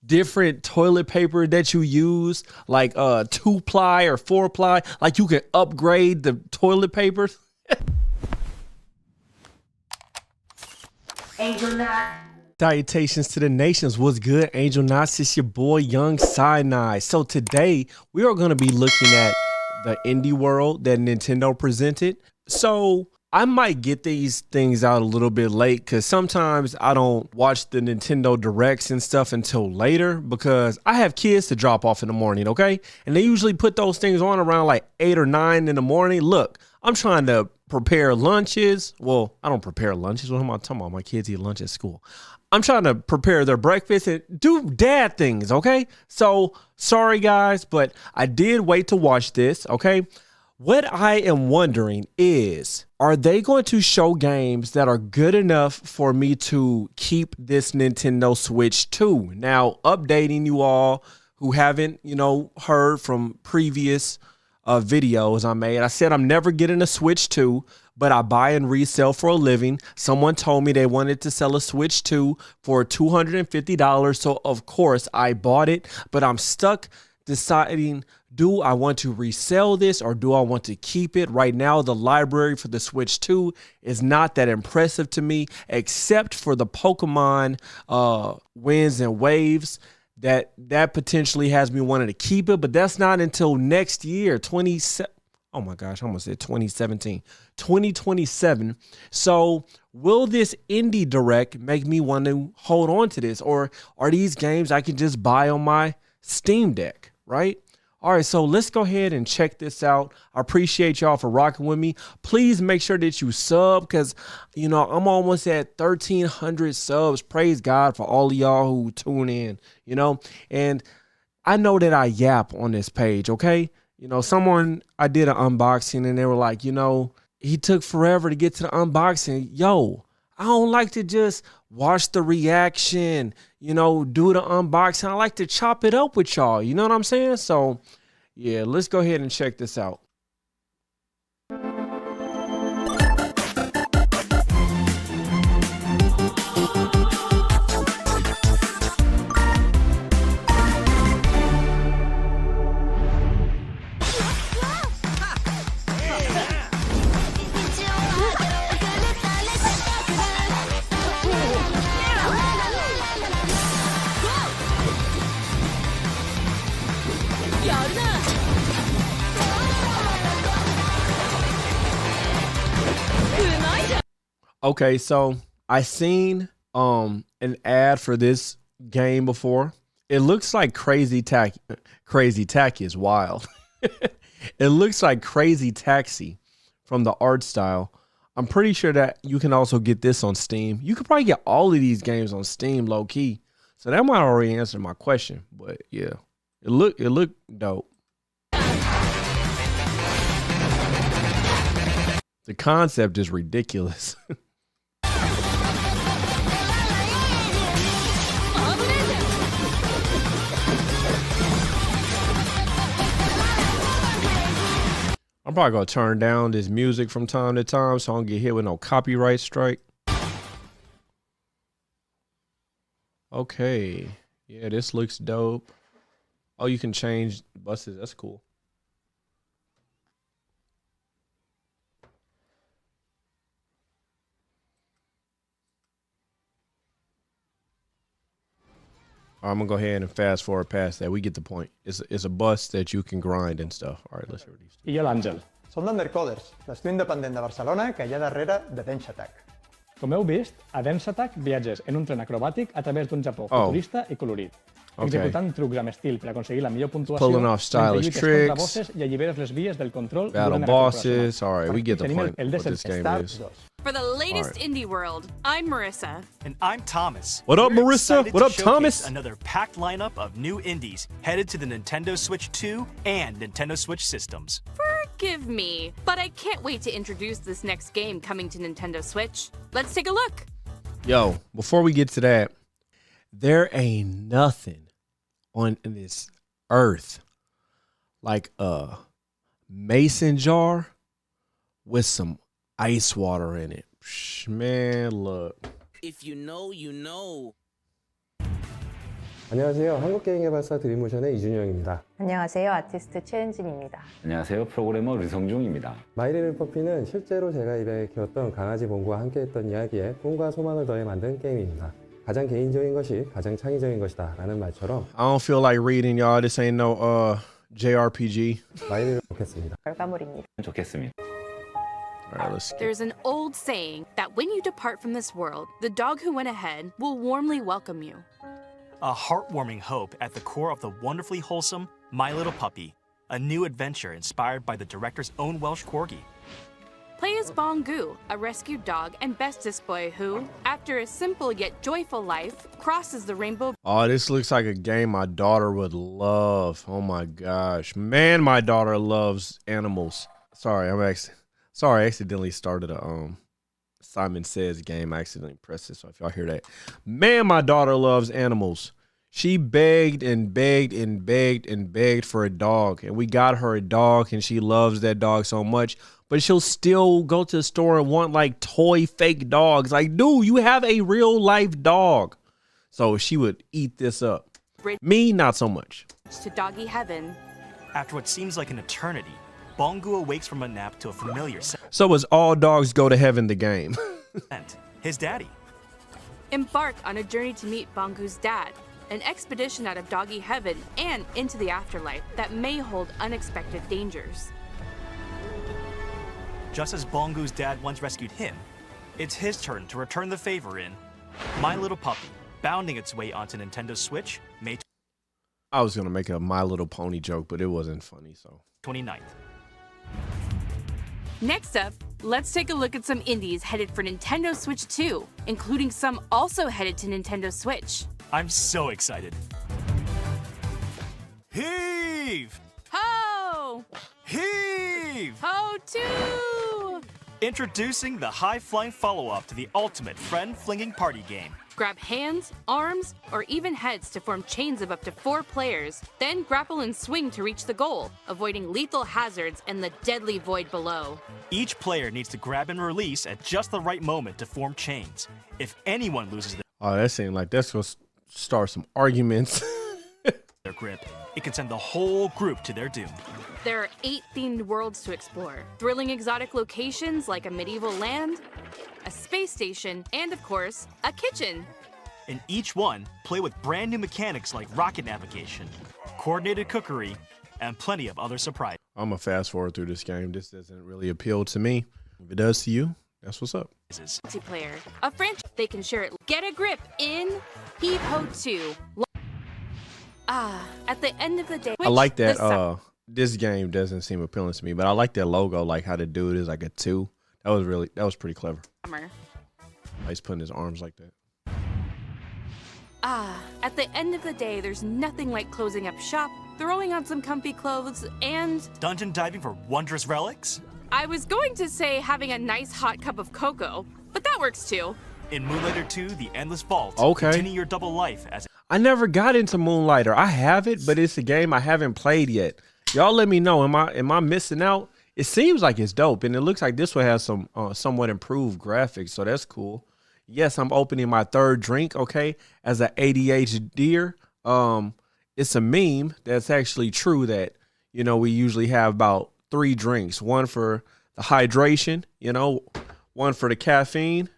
different toilet paper that you use, like 2-ply or 4-ply. Like you can upgrade the toilet papers. Angel Knot. Salutations to the nations. What's good, Angel Knots? It's your boy Young Sinai. So today we are going to be looking at the indie world that Nintendo presented. So I might get these things out a little bit late because sometimes I don't watch the Nintendo Directs and stuff until later because I have kids to drop off in the morning, okay? And they usually put those things on around like 8 or 9 in the morning. Look, I'm trying to prepare lunches. Well, I don't prepare lunches. What am I talking about? My kids eat lunch at school. I'm trying to prepare their breakfast and do dad things, okay? So sorry, guys, but I did wait to watch this, okay? What I am wondering is, are they going to show games that are good enough for me to keep this Nintendo Switch 2? Now, updating you all who haven't, heard from previous videos I made. I said I'm never getting a Switch 2, but I buy and resell for a living. Someone told me they wanted to sell a Switch 2 for $250, so of course I bought it, but I'm stuck deciding, do I want to resell this or do I want to keep it? Right now, the library for the Switch 2 is not that impressive to me, except for the Pokemon Winds and Waves. That potentially has me wanting to keep it, but that's not until next year, 2027. So will this indie direct make me want to hold on to this, or are these games I can just buy on my Steam Deck, right? All right, so let's go ahead and check this out. I appreciate y'all for rocking with me. Please make sure that you sub because, I'm almost at 1,300 subs. Praise God for all of y'all who tune in, And I know that I yap on this page, okay? I did an unboxing and they were like, he took forever to get to the unboxing. Yo, I don't like to just watch the reaction, do the unboxing. I like to chop it up with y'all. You know what I'm saying? So, yeah, let's go ahead and check this out. Okay, so I seen an ad for this game before. It looks like Crazy Taxi is wild. It looks like Crazy Taxi from the art style. I'm pretty sure that you can also get this on Steam. You could probably get all of these games on Steam low key. So that might already answer my question, but yeah. It looked dope. The concept is ridiculous. I'm probably going to turn down this music from time to time so I don't get hit with no copyright strike. Okay. Yeah, this looks dope. Oh, you can change buses. That's cool. I'm going to go ahead and fast forward past that. We get the point. It's a bus that you can grind and stuff. All right, let's hear these. I jo l'Àngel. Som l'Undercoders, l'estudi independent de Barcelona que hi ha darrere de Denshattack. Com heu vist, a Denshattack viatges en un tren acrobàtic a través d'un Japó futurista i colorit, executant trucs amb estil per aconseguir la millor puntuació, pulling off stylish tricks, contra bosses i alliberes les vies del control battle bosses. All right, we get the point what this game is. For the latest indie world, I'm Marissa. And I'm Thomas. What up, We're Marissa? excited What to up, showcase Thomas? Another packed lineup of new indies headed to the Nintendo Switch 2 and Nintendo Switch systems. Forgive me, but I can't wait to introduce this next game coming to Nintendo Switch. Let's take a look. Yo, before we get to that, there ain't nothing on this earth like a mason jar with some ice water in it. Man, look. If you know, you know. 안녕하세요. 한국게임개발사 드림모션의 이준영입니다. 안녕하세요. 아티스트 최은진입니다. 안녕하세요. 프로그래머 류성중입니다. 마이리를 퍼피는 실제로 제가 입양해 키웠던 강아지 봉구와 함께했던 이야기에 꿈과 소망을 더해 만든 게임입니다. 가장 개인적인 것이 가장 창의적인 것이다 라는 말처럼 I don't feel like reading, y'all. This ain't no JRPG. 마이리를 먹겠습니다. 결과물입니다. 좋겠습니다. All right, let's skip. There's an old saying that when you depart from this world, the dog who went ahead will warmly welcome you. A heartwarming hope at the core of the wonderfully wholesome My Little Puppy, a new adventure inspired by the director's own Welsh corgi. Play as Bongu, a rescued dog and bestest boy who, after a simple yet joyful life, crosses the rainbow. Oh, this looks like a game my daughter would love. Oh my gosh. Man, my daughter loves animals. Sorry, I accidentally started a Simon Says game. I accidentally pressed it, so if y'all hear that. Man, my daughter loves animals. She begged and begged and begged and begged for a dog, and we got her a dog, and she loves that dog so much, but she'll still go to the store and want like toy fake dogs. Like, dude, you have a real life dog. So she would eat this up. Me, not so much. To doggy heaven. After what seems like an eternity, Bongu awakes from a nap to a familiar So is All Dogs Go to Heaven the game? scent, his daddy. Embark on a journey to meet Bongu's dad, an expedition out of doggy heaven and into the afterlife that may hold unexpected dangers. Just as Bongu's dad once rescued him, it's his turn to return the favor in My Little Puppy, bounding its way onto Nintendo Switch May I was going to make a My Little Pony joke, but it wasn't funny, so. 29th. Next up, let's take a look at some indies headed for Nintendo Switch 2, including some also headed to Nintendo Switch. I'm so excited. Heave! Ho! Heave! Ho 2! Introducing the high-flying follow-up to the ultimate friend-flinging party game. Grab hands, arms, or even heads to form chains of up to 4 players, then grapple and swing to reach the goal, avoiding lethal hazards and the deadly void below. Each player needs to grab and release at just the right moment to form chains. If anyone loses Oh, that seemed like that's going to start some arguments. their grip, it can send the whole group to their doom. There are 8 themed worlds to explore, thrilling exotic locations like a medieval land, a space station, and of course, a kitchen. In each one, play with brand new mechanics like rocket navigation, coordinated cookery, and plenty of other surprises. I'm going to fast forward through this game. This doesn't really appeal to me. If it does to you, that's what's up. Multiplayer, a franchise they can share it. Get a grip in Heave Ho 2. At the end of the day, I like that. This game doesn't seem appealing to me, but I like that logo, like how the dude is like a 2. That was pretty clever. He's putting his arms like that. At the end of the day, there's nothing like closing up shop, throwing on some comfy clothes, and Dungeon diving for wondrous relics? I was going to say having a nice hot cup of cocoa, but that works too. In Moonlighter 2, The Endless Vault, Okay. continue your double life as I never got into Moonlighter. I have it, but it's a game I haven't played yet. Y'all let me know. Am I missing out? It seems like it's dope, and it looks like this one has some somewhat improved graphics, so that's cool. Yes, I'm opening my 3rd drink, okay, as an ADHDer. It's a meme that's actually true that, we usually have about 3 drinks. One for the hydration, one for the caffeine,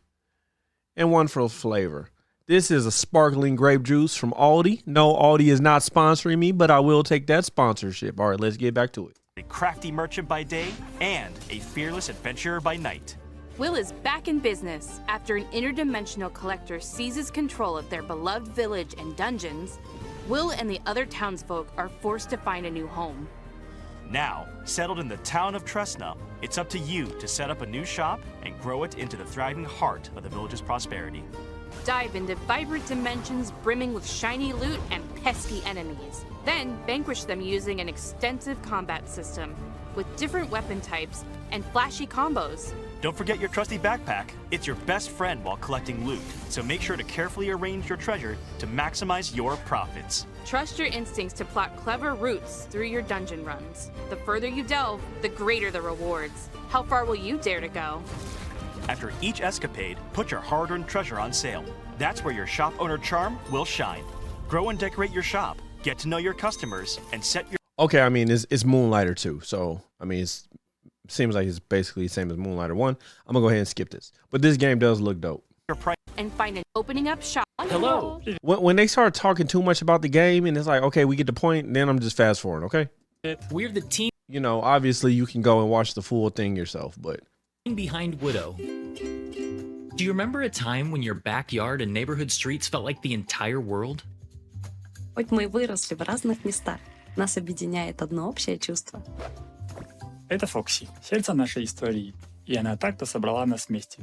and one for the flavor. This is a sparkling grape juice from Aldi. No, Aldi is not sponsoring me, but I will take that sponsorship. All right, let's get back to it. a crafty merchant by day and a fearless adventurer by night. Will is back in business after an interdimensional collector seizes control of their beloved village and dungeons. Will and the other townsfolk are forced to find a new home. Now, settled in the town of Tresna, it's up to you to set up a new shop and grow it into the thriving heart of the village's prosperity. Dive into vibrant dimensions brimming with shiny loot and pesky enemies. Then vanquish them using an extensive combat system with different weapon types and flashy combos. Don't forget your trusty backpack. It's your best friend while collecting loot, so make sure to carefully arrange your treasure to maximize your profits. Trust your instincts to plot clever routes through your dungeon runs. The further you delve, the greater the rewards. How far will you dare to go? After each escapade, put your hard-earned treasure on sale. That's where your shop owner charm will shine. Grow and decorate your shop, get to know your customers, and set your... Okay, I mean, it's Moonlighter 2, so, I mean, it seems like it's basically the same as Moonlighter 1. I'm going to go ahead and skip this. But this game does look dope. And find an opening up shop. Hello. When they start talking too much about the game and it's like, okay, we get the point, then I'm just fast forward, okay? We're the team. You know, obviously you can go and watch the full thing yourself, but... behind Woodo. Do you remember a time when your backyard and neighborhood streets felt like the entire world? Хоть мы выросли в разных местах, нас объединяет одно общее чувство. Это Фокси, сердце нашей истории, и она так-то собрала нас вместе.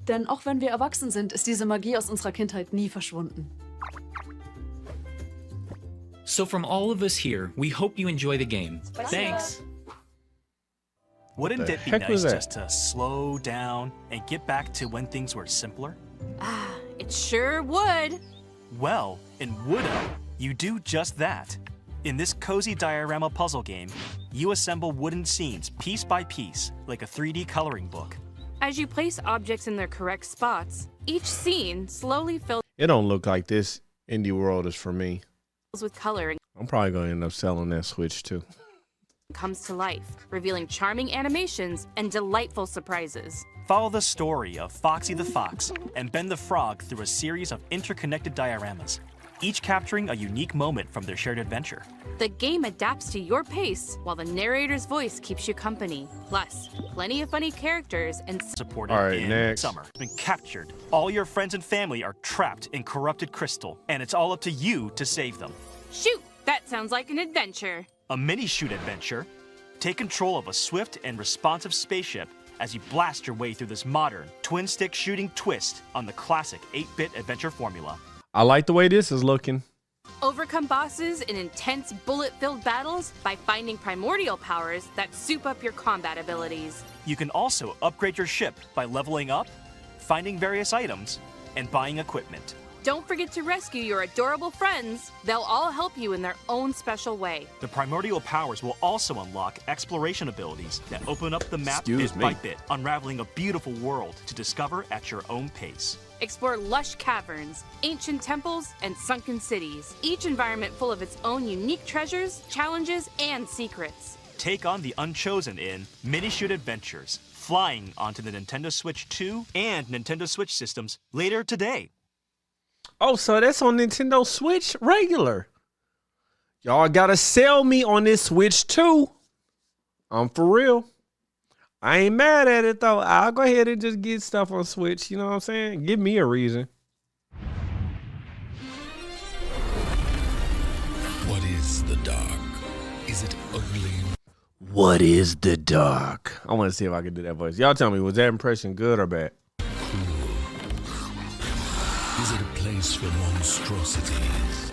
Denn auch wenn wir erwachsen sind, ist diese Magie aus unserer Kindheit nie verschwunden. So from all of us here, we hope you enjoy the game. Thanks. Wouldn't it be nice just to slow down and get back to when things were simpler? Ah, it sure would. Well, in Woodo, you do just that. In this cozy diorama puzzle game, you assemble wooden scenes piece by piece, like a 3D coloring book. As you place objects in their correct spots, each scene slowly fills It don't look like this indie world is for me. with coloring. I'm probably going to end up selling that Switch too. Comes to life, revealing charming animations and delightful surprises. Follow the story of Foxy the Fox and Ben the Frog through a series of interconnected dioramas, each capturing a unique moment from their shared adventure. The game adapts to your pace, while the narrator's voice keeps you company. Plus, plenty of funny characters and supported in summer. Been captured. All your friends and family are trapped in corrupted crystal, and it's all up to you to save them. Shoot! That sounds like an adventure. A Minishoot Adventure. Take control of a swift and responsive spaceship as you blast your way through this modern twin-stick shooting twist on the classic 8-bit adventure formula. I like the way this is looking. Overcome bosses in intense bullet-filled battles by finding primordial powers that soup up your combat abilities. You can also upgrade your ship by leveling up, finding various items, and buying equipment. Don't forget to rescue your adorable friends. They'll all help you in their own special way. The primordial powers will also unlock exploration abilities that open up the map bit by bit, unraveling a beautiful world to discover at your own pace. Explore lush caverns, ancient temples, and sunken cities, each environment full of its own unique treasures, challenges, and secrets. Take on the Unchosen in Minishoot Adventures, flying onto the Nintendo Switch 2 and Nintendo Switch systems later today. Oh, so that's on Nintendo Switch regular. Y'all gotta sell me on this Switch too. I'm for real. I ain't mad at it though. I'll go ahead and just get stuff on Switch. You know what I'm saying? Give me a reason. What is the dark? Is it ugly? What is the dark? I want to see if I can do that voice. Y'all tell me, was that impression good or bad? Is it a place for monstrosities?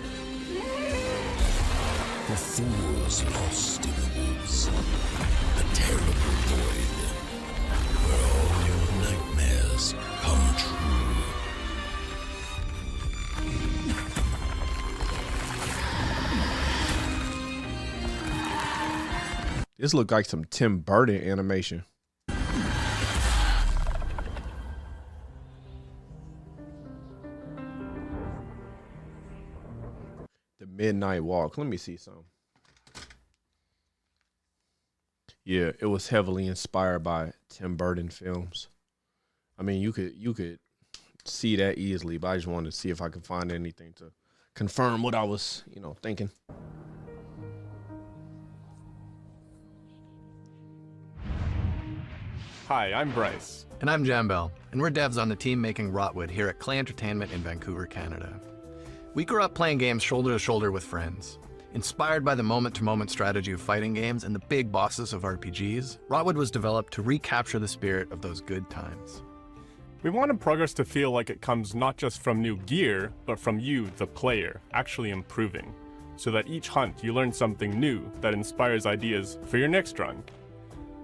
For fools lost in the woods? A terrible void where all your nightmares come true. This looked like some Tim Burton animation. The Midnight Walk. Let me see some. Yeah, it was heavily inspired by Tim Burton films. I mean, you could see that easily, but I just wanted to see if I could find anything to confirm what I was, thinking. Hi, I'm Bryce. And I'm Jambel, and we're devs on the team making Rotwood here at Clay Entertainment in Vancouver, Canada. We grew up playing games shoulder to shoulder with friends. Inspired by the moment-to-moment strategy of fighting games and the big bosses of RPGs, Rotwood was developed to recapture the spirit of those good times. We wanted progress to feel like it comes not just from new gear, but from you, the player, actually improving, so that each hunt you learn something new that inspires ideas for your next run.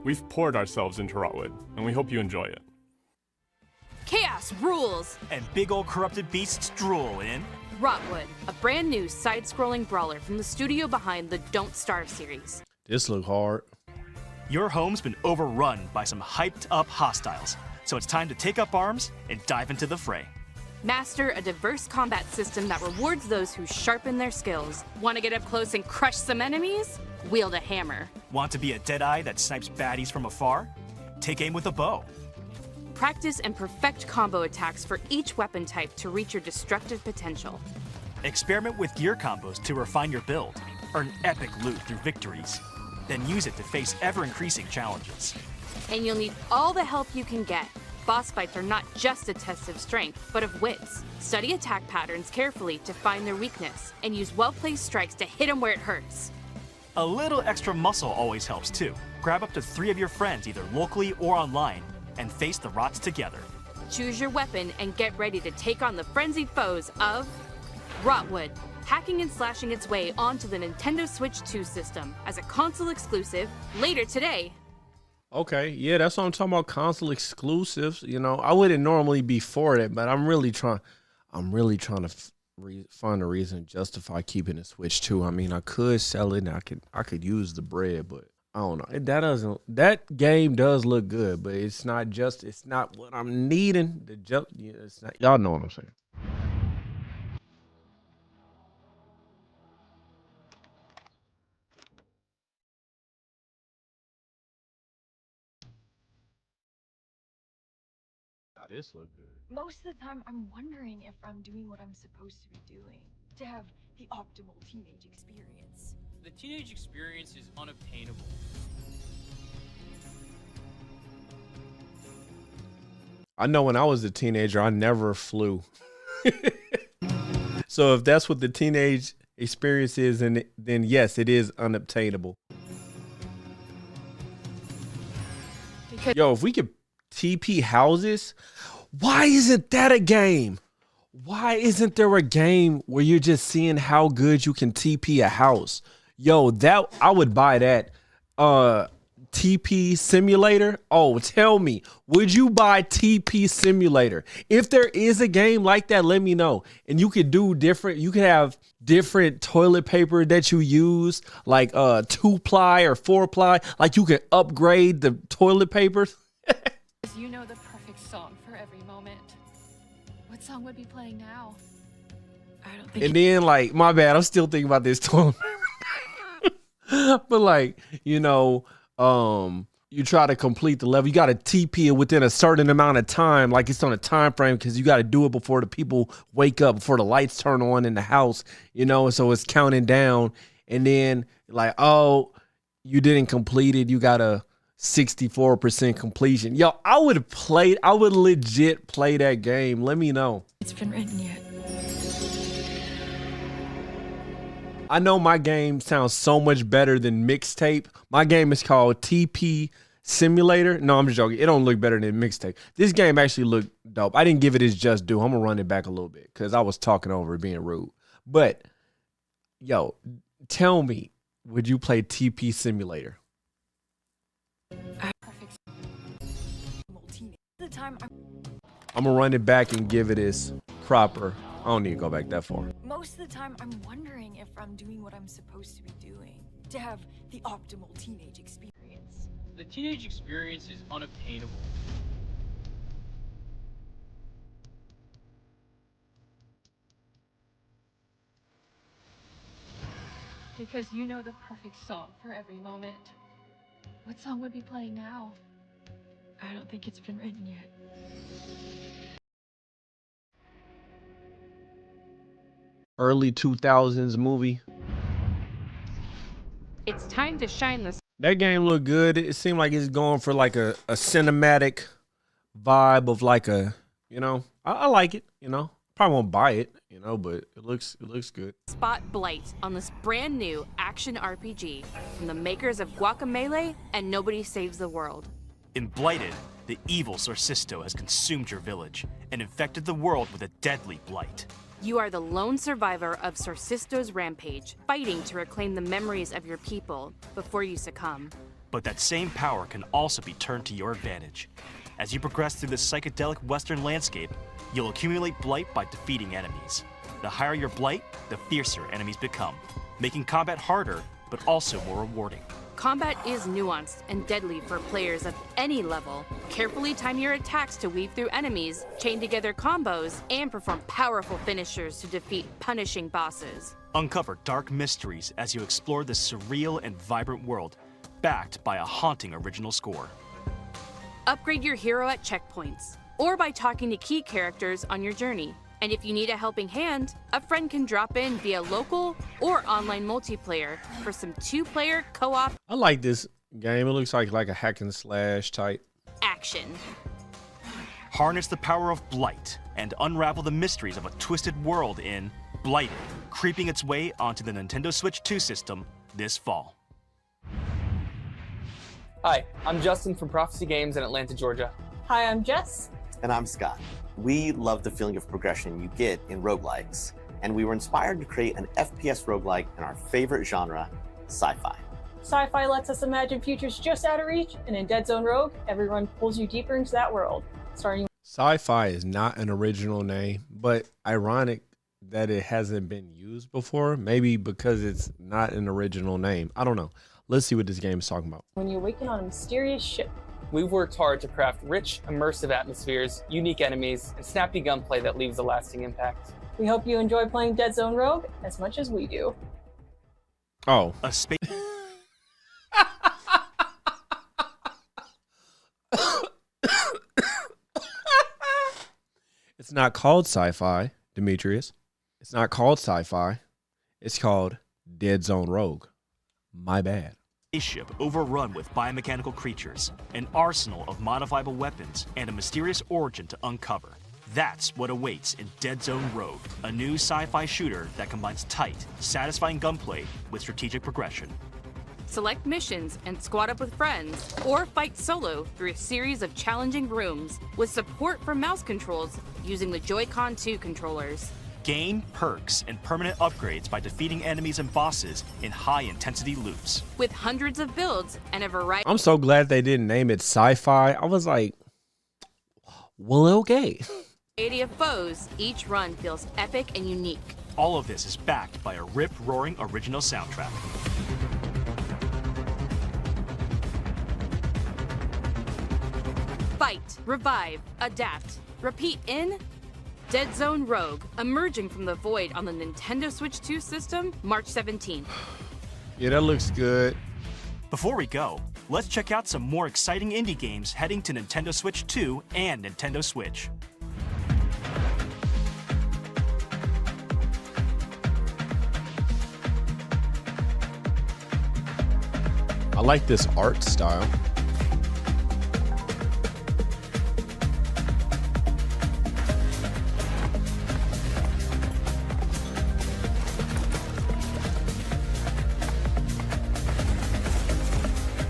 We've poured ourselves into Rotwood, and we hope you enjoy it. Chaos rules! And big old corrupted beasts drool in Rotwood, a brand new side-scrolling brawler from the studio behind the Don't Starve series. This look hard. Your home's been overrun by some hyped-up hostiles, so it's time to take up arms and dive into the fray. Master a diverse combat system that rewards those who sharpen their skills. Want to get up close and crush some enemies? Wield a hammer. Want to be a Deadeye that snipes baddies from afar? Take aim with a bow. Practice and perfect combo attacks for each weapon type to reach your destructive potential. Experiment with gear combos to refine your build. Earn epic loot through victories. Then use it to face ever-increasing challenges. And you'll need all the help you can get. Boss fights are not just a test of strength, but of wits. Study attack patterns carefully to find their weakness, and use well-placed strikes to hit them where it hurts. A little extra muscle always helps too. Grab up to 3 of your friends either locally or online, and face the rots together. Choose your weapon and get ready to take on the frenzied foes of Rotwood, hacking and slashing its way onto the Nintendo Switch 2 system as a console exclusive later today. Okay, yeah, that's what I'm talking about, console exclusives. You know, I wouldn't normally be for it, but I'm really trying to find a reason to justify keeping a Switch 2. I mean, I could sell it and I could use the bread, but I don't know. That game does look good, but it's not what I'm needing. It's not. Y'all know what I'm saying. This look good. Most of the time, I'm wondering if I'm doing what I'm supposed to be doing to have the optimal teenage experience. The teenage experience is unobtainable. I know when I was a teenager, I never flew. So if that's what the teenage experience is, then yes, it is unobtainable. Yo, if we could TP houses, why isn't that a game? Why isn't there a game where you're just seeing how good you can TP a house? Yo, that I would buy that. TP Simulator. Oh, tell me, would you buy TP Simulator? If there is a game like that, let me know. And you could do different, you could have different toilet paper that you use, like 2-ply or 4-ply. Like you can upgrade the toilet papers. You know the perfect song for every moment. What song would be playing now? I don't think. And then, like, my bad, I'm still thinking about this toilet. But like, you know, you try to complete the level, you got to TP it within a certain amount of time, like it's on a time frame, because you got to do it before the people wake up, before the lights turn on in the house, you know. So it's counting down, and then like, oh, you didn't complete it, you got a 64% completion. Yo, I would legit play that game. Let me know. It's been written yet. I know my game sounds so much better than Mixtape. My game is called TP Simulator. No, I'm just joking. It don't look better than Mixtape. This game actually looked dope. I didn't give it its just due. I'm gonna run it back a little bit because I was talking over it being rude. But yo, tell me, would you play TP Simulator? I'm gonna run it back and give it its proper. I don't need to go back that far. Most of the time, I'm wondering if I'm doing what I'm supposed to be doing to have the optimal teenage experience. The teenage experience is unobtainable. Because you know the perfect song for every moment. What song would be playing now? I don't think it's been written yet. Early 2000s movie. It's time to shine the. That game looked good. It seemed like it's going for like a cinematic vibe of like a, you know, I like it, you know. Probably won't buy it, you know, but it looks good. Spot Blight on this brand new action RPG from the makers of Guacamelee and Nobody Saves the World. In Blighted, the evil Sorcisto has consumed your village and infected the world with a deadly blight. You are the lone survivor of Sorcisto's rampage, fighting to reclaim the memories of your people before you succumb. But that same power can also be turned to your advantage. As you progress through this psychedelic western landscape, you'll accumulate blight by defeating enemies. The higher your blight, the fiercer enemies become, making combat harder, but also more rewarding. Combat is nuanced and deadly for players of any level. Carefully time your attacks to weave through enemies, chain together combos, and perform powerful finishers to defeat punishing bosses. Uncover dark mysteries as you explore this surreal and vibrant world, backed by a haunting original score. Upgrade your hero at checkpoints, or by talking to key characters on your journey. And if you need a helping hand, a friend can drop in via local or online multiplayer for some 2-player co-op I like this game. It looks like a hack and slash type action. Harness the power of Blight and unravel the mysteries of a twisted world in Blighted, creeping its way onto the Nintendo Switch 2 system this fall. Hi, I'm Justin from Prophecy Games in Atlanta, Georgia. Hi, I'm Jess. And I'm Scott. We love the feeling of progression you get in roguelikes, and we were inspired to create an FPS roguelike in our favorite genre, sci-fi. Sci-fi lets us imagine futures just out of reach, and in Dead Zone Rogue, everyone pulls you deeper into that world. Starting Sci-fi is not an original name, but ironic that it hasn't been used before. Maybe because it's not an original name. I don't know. Let's see what this game is talking about. when you awaken on a mysterious ship. We've worked hard to craft rich, immersive atmospheres, unique enemies, and snappy gunplay that leaves a lasting impact. We hope you enjoy playing Dead Zone Rogue as much as we do. Oh. A space. It's not called sci-fi, Demetrius. It's not called sci-fi. It's called Dead Zone Rogue. My bad. Spaceship overrun with biomechanical creatures, an arsenal of modifiable weapons, and a mysterious origin to uncover. That's what awaits in Dead Zone Rogue, a new sci-fi shooter that combines tight, satisfying gunplay with strategic progression. Select missions and squad up with friends, or fight solo through a series of challenging rooms with support for mouse controls using the Joy-Con 2 controllers. Gain perks and permanent upgrades by defeating enemies and bosses in high-intensity loops. With hundreds of builds and a variety I'm so glad they didn't name it sci-fi. I was like, well, okay. of foes, each run feels epic and unique. All of this is backed by a rip-roaring original soundtrack. Fight, revive, adapt, repeat in Dead Zone Rogue, emerging from the void on the Nintendo Switch 2 system, March 17th. Yeah, that looks good. Before we go, let's check out some more exciting indie games heading to Nintendo Switch 2 and Nintendo Switch. I like this art style.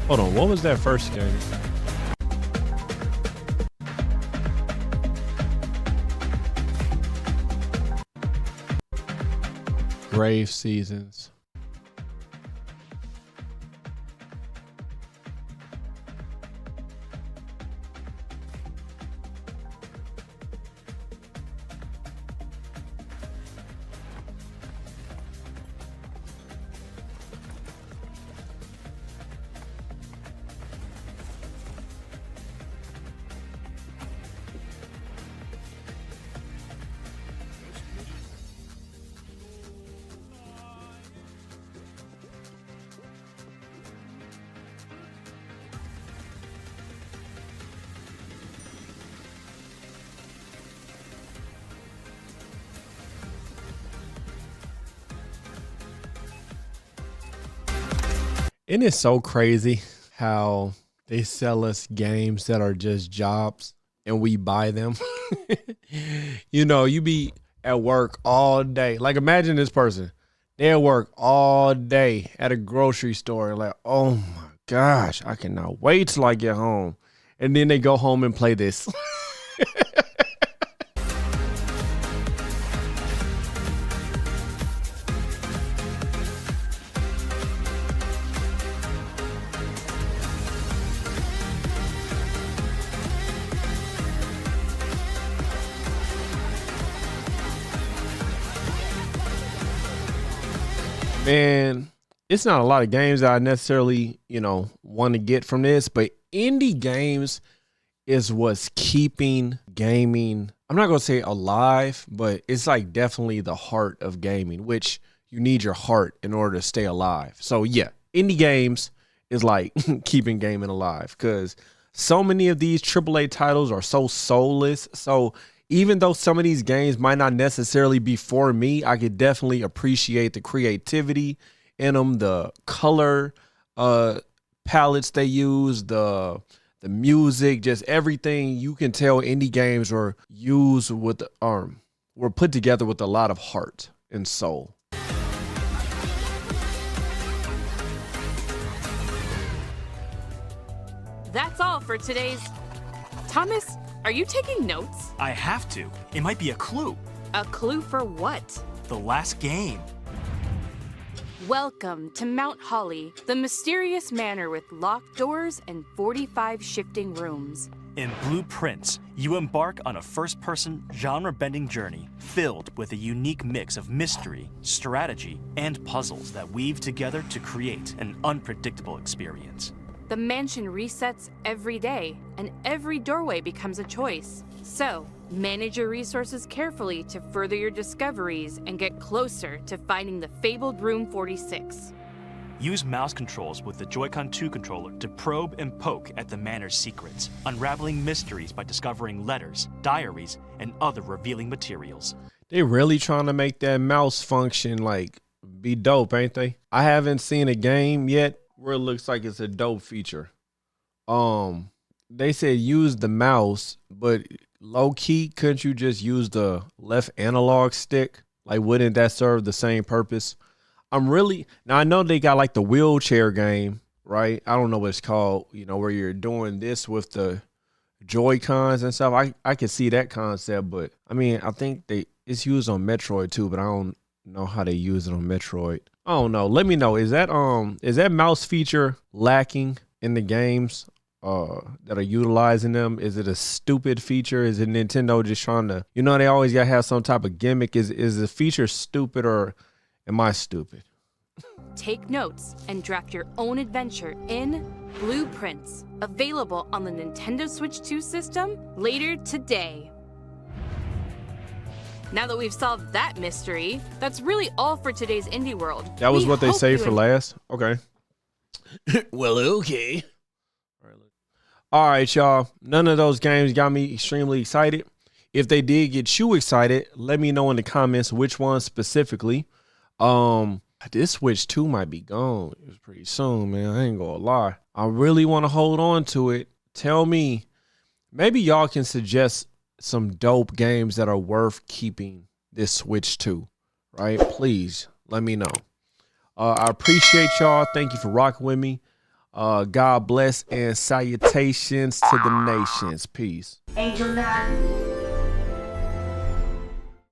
Hold on, what was that first game? Grave Seasons. Isn't it so crazy how they sell us games that are just jobs and we buy them? You know, you be at work all day. Like, imagine this person. They at work all day at a grocery store. Like, oh my gosh, I cannot wait till I get home. And then they go home and play this. Man, it's not a lot of games that I necessarily, you know, want to get from this, but indie games is what's keeping gaming, I'm not going to say alive, but it's like definitely the heart of gaming, which you need your heart in order to stay alive. So yeah, indie games is like keeping gaming alive, because so many of these AAA titles are so soulless. So even though some of these games might not necessarily be for me, I could definitely appreciate the creativity in them, the color palettes they use, the music, just everything. You can tell indie games were used with were put together with a lot of heart and soul. That's all for today's... Thomas, are you taking notes? I have to. It might be a clue. A clue for what? The last game. Welcome to Mount Holly, the mysterious manor with locked doors and 45 shifting rooms. In Blueprints, you embark on a first-person, genre-bending journey filled with a unique mix of mystery, strategy, and puzzles that weave together to create an unpredictable experience. The mansion resets every day, and every doorway becomes a choice. So, manage your resources carefully to further your discoveries and get closer to finding the fabled Room 46. Use mouse controls with the Joy-Con 2 controller to probe and poke at the manor's secrets, unraveling mysteries by discovering letters, diaries, and other revealing materials. They really trying to make that mouse function like be dope, ain't they? I haven't seen a game yet where it looks like it's a dope feature. They said use the mouse, but low key, couldn't you just use the left analog stick? Like, wouldn't that serve the same purpose? Now I know they got like the wheelchair game, right? I don't know what it's called, you know, where you're doing this with the Joy-Cons and stuff. I can see that concept, but I mean, I think it's used on Metroid too, but I don't know how they use it on Metroid. I don't know. Let me know. Is that mouse feature lacking in the games that are utilizing them? Is it a stupid feature? Is it Nintendo just trying to, you know, they always gotta have some type of gimmick? Is the feature stupid, or am I stupid? Take notes and draft your own adventure in Blueprints, available on the Nintendo Switch 2 system later today. Now that we've solved that mystery, that's really all for today's Indie World. That was what they saved for last? Okay. Well, okay. All right, y'all. None of those games got me extremely excited. If they did get you excited, let me know in the comments which one specifically. This Switch 2 might be gone. It was pretty soon, man. I ain't gonna lie. I really want to hold on to it. Tell me, maybe y'all can suggest some dope games that are worth keeping this Switch 2, right? Please let me know. I appreciate y'all. Thank you for rocking with me. God bless and salutations to the nations. Peace. Angel Knot.